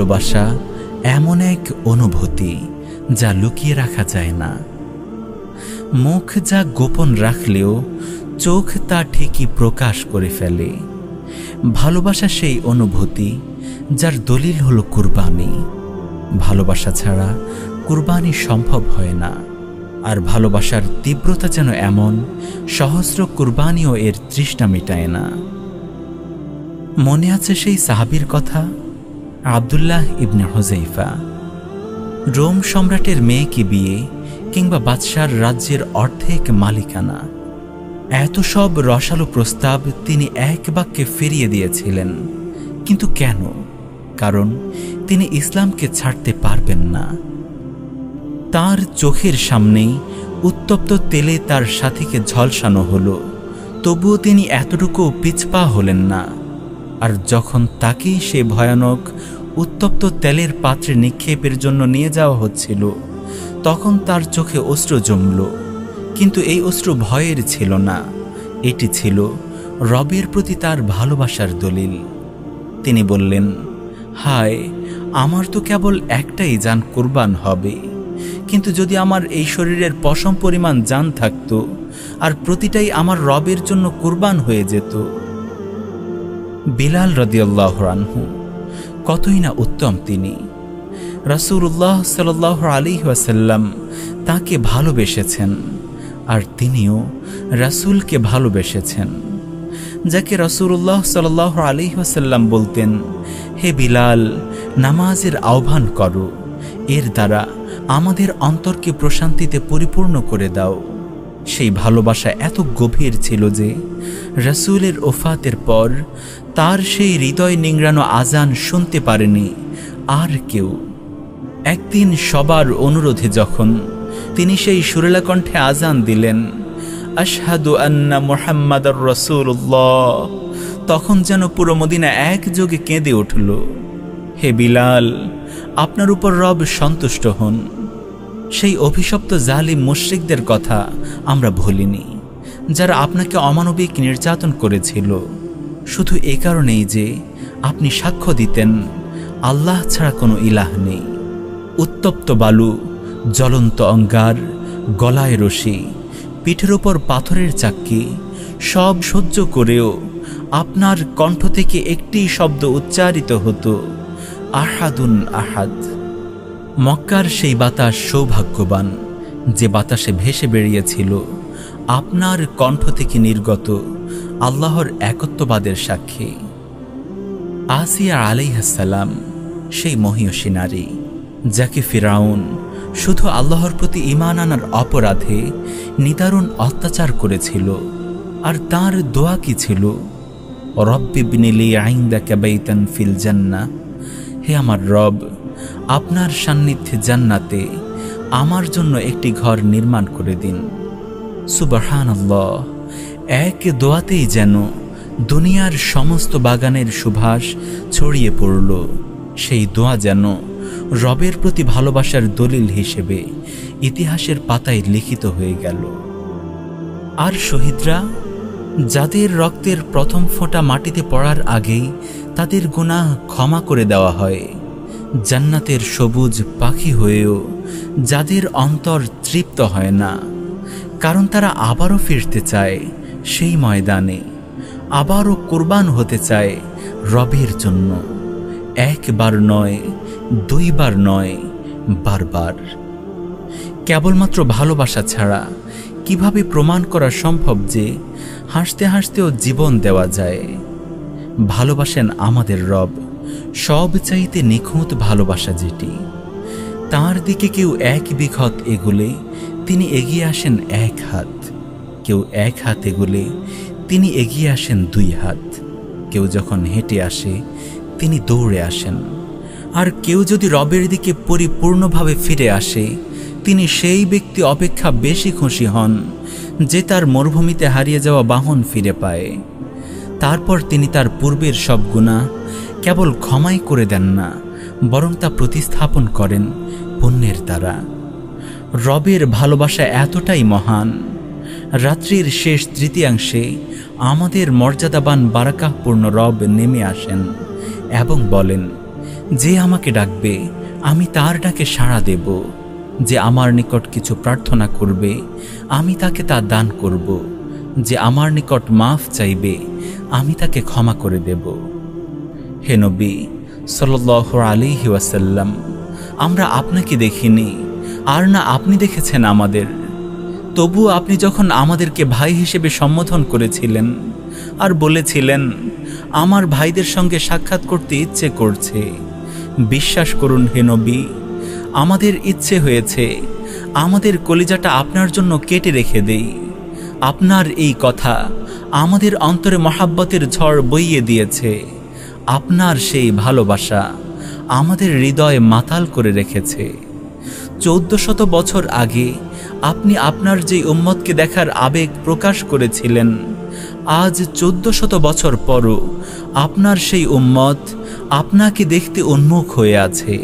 ভালোবাসা এমন এক অনুভূতি যা লুকিয়ে রাখা যায় না। মুখ যা গোপন রাখলেও চোখ তা ঠিকই প্রকাশ করে ফেলে। ভালোবাসা সেই অনুভূতি যার দলিল হলো কুরবানি। ভালোবাসা ছাড়া কুরবানি সম্ভব হয় না। আর ভালোবাসার তীব্রতা যেন এমন, সহস্র কুরবানিও এর তৃষ্ণা মেটায় না। মনে আছে সেই সাহাবীর কথা, আব্দুল্লাহ ইবনে হুযাইফা। রোম সম্রাটের মেয়েকে বিয়ে কিংবা বাদশার রাজ্যের অর্ধেক মালিকানা, এত সব রসালো প্রস্তাব তিনি এক বাক্যে ফিরিয়ে দিয়েছিলেন। কিন্তু কেন? কারণ তিনি ইসলামকে ছাড়তে পারবেন না। তার চোখের সামনেই উত্তপ্ত তেলে তার সাথীকে ঝলসানো হলো, তবুও তিনি এতটুকু পিছপা হলেন না। আর যখন তাকেই সে ভয়ানক উত্তপ্ত তেলের পাত্রে নিক্ষেপের জন্য নিয়ে যাওয়া হচ্ছিল, তখন তার চোখে অশ্রু জমল। কিন্তু এই অশ্রু ভয়ের ছিল না, এটি ছিল রবের প্রতি তার ভালোবাসার দলিল। তিনি বললেন, হায়, আমার তো কেবল একটাই জান কুরবান হবে, কিন্তু যদি আমার এই শরীরের পশম পরিমাণ জান থাকত আর প্রতিটাই আমার রবের জন্য কুরবান হয়ে যেত। বিলাল রাদিয়াল্লাহু আনহু কতই না উত্তম তিনি। রাসূলুল্লাহ সাল্লাল্লাহু আলাইহি ওয়াসাল্লাম তাকে ভালোবেসেছেন, আর তিনিও রাসূলকে ভালোবেসেছেন। যাকে রাসূলুল্লাহ সাল্লাল্লাহু আলাইহি ওয়াসাল্লাম বলতেন, হে বিলাল, নামাজের আহ্বান করো, এর দ্বারা আমাদের অন্তরকে প্রশান্তিতে পরিপূর্ণ করে দাও। সেই ভালোবাসা এত গভীর ছিল যে রাসূলের ওফাতের পর তার সেই হৃদয় নিংড়ানো আজান শুনতে পারেনি আর কেউ। একদিন সবার অনুরোধে যখন তিনি সেই সুরেলা কণ্ঠে আজান দিলেন, আশহাদু আন্না মুহাম্মাদার রাসূলুল্লাহ, তখন যেন পুরো মদিনা একযোগে কেঁদে উঠল। হে বিলাল, আপনার উপর রব সন্তুষ্ট হন। সেই অভিশপ্ত জালিম মুশরিকদের কথা আমরা ভুলিনি, যারা আপনাকে অমানবিক নির্যাতন করেছিল, শুধু এ কারণেই যে আপনি সাক্ষ্য দিতেন আল্লাহ ছাড়া কোনো ইলাহ নেই। উত্তপ্ত বালু, জ্বলন্ত অঙ্গার, গলায় রশি, পিঠের ওপর পাথরের চাক্কি, সব সহ্য করেও আপনার কণ্ঠ থেকে একটি শব্দ উচ্চারিত হতো, আহাদুন আহাদ। মক্কার সেই বাতাস সৌভাগ্যবান যে বাতাসে ভেসে বেরিয়েছিল আপনার কণ্ঠ থেকে নির্গত আল্লাহর একত্ববাদের সাক্ষী। আসিয়া আলাইহিস সালাম সেই মহিয়সী নারী, যাকে ফিরাউন শুধু আল্লাহর প্রতি ঈমান আনার অপরাধে নিদারুণ অত্যাচার করেছিল। আর তার দোয়া কি ছিল? রব্বিবনি লি ইনদাকা বাইতান ফিল জান্নাহ, হে আমার রব, আপনার সান্নিধ্যে জান্নাতে আমার জন্য একটি ঘর নির্মাণ করে দিন। সুবহানাল্লাহ, এক দোয়াতেই যেন দুনিয়ার সমস্ত বাগানের সুবাস ছড়িয়ে পড়ল। সেই দোয়া যেন রবের প্রতি ভালোবাসার দলিল হিসেবে ইতিহাসের পাতায় লিখিত হয়ে গেল। আর শহীদরা, যাদের রক্তের প্রথম ফোঁটা মাটিতে পড়ার আগেই তাদের গুনাহ ক্ষমা করে দেওয়া হয়, জান্নাতের সবুজ পাখি হয়েও যাদের অন্তর তৃপ্ত হয় না, কারণ তারা আবারও ফিরতে চায় সেই ময়দানে, আবারও কুরবান হতে চায় রবের জন্য। একবার নয়, দুইবার নয়, বারবার। কেবলমাত্র ভালোবাসা ছাড়া কিভাবে প্রমাণ করা সম্ভব যে হাসতে হাসতেও জীবন দেওয়া যায়? ভালোবাসেন আমাদের রব, সবচাইতে নিখুঁত ভালোবাসা যেটি। তার দিকে কেউ এক বিঘত এগুলে তিনি এগিয়ে আসেন এক হাত, কেউ এক হাত এগুলে তিনি এগিয়ে আসেন দুই হাত, কেউ যখন হেঁটে আসে তিনি দৌড়ে আসেন। আর কেউ যদি রবের দিকে পরিপূর্ণভাবে ফিরে আসে, তিনি সেই ব্যক্তি অপেক্ষা বেশি খুশি হন যে তার মরুভূমিতে হারিয়ে যাওয়া বাহন ফিরে পায়। তারপর তিনি তার পূর্বের সব গুনাহ কেবল ক্ষমাই করে দেন না, বরং তা প্রতিস্থাপন করেন পুণ্যের দ্বারা। রবের ভালোবাসা এতটাই মহান, রাত্রির শেষ তৃতীয়াংশে আমাদের মর্যাদাবান বারাকাহপূর্ণ রব নেমে আসেন এবং বলেন, যে আমাকে ডাকবে আমি তার ডাকে সাড়া দেব, যে আমার নিকট কিছু প্রার্থনা করবে আমি তাকে তা দান করব, যে আমার নিকট মাফ চাইবে আমি তাকে ক্ষমা করে দেব। হে নবী সাল্লাল্লাহু আলাইহি ওয়াসাল্লাম, আমরা আপনাকে দেখিনি, আর না আপনি দেখেছেন আমাদের। তবু আপনি যখন আমাদেরকে ভাই হিসেবে সম্বোধন করেছিলেন আর বলেছিলেন আমার ভাইদের সঙ্গে সাক্ষাৎ করতে ইচ্ছে করছে, বিশ্বাস করুন হে নবী, আমাদের ইচ্ছে হয়েছে আমাদের কলিজাটা আপনার জন্য কেটে রেখে দেই। আপনার এই কথা আমাদের অন্তরে মহাব্বতের ঝড় বইয়ে দিয়েছে। আপনার সেই ভালোবাসা আমাদের হৃদয়ে মাতাল করে রেখেছে। 1400 বছর আগে আপনি আপনার যে উম্মতকে দেখার আবেগ প্রকাশ করেছিলেন, আজ 1400 বছর পরও আপনার সেই উম্মত আপনাকে দেখতে উন্মুখ হয়ে আছে।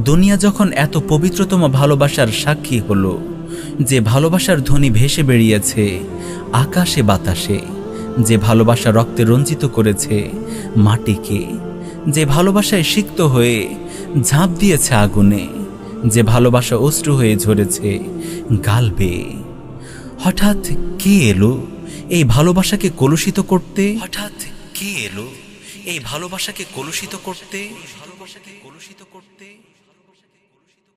দুনিয়া যখন এত পবিত্রতম ভালোবাসার সাক্ষী হলো, যে ভালোবাসার ধ্বনি ভেসে বেরিয়েছে আকাশে বাতাসে, যে ভালোবাসা রক্তে রঞ্জিত করেছে মাটিকে, যে ভালোবাসায় সিক্ত হয়ে ঝাঁপ দিয়েছে আগুনে, যে ভালোবাসা অশ্রু হয়ে ঝরেছে গাল বেয়ে, হঠাৎ কে এলো এই ভালোবাসাকে কলুষিত করতে? হঠাৎ কে এলো এই ভালোবাসাকে কলুষিত করতে?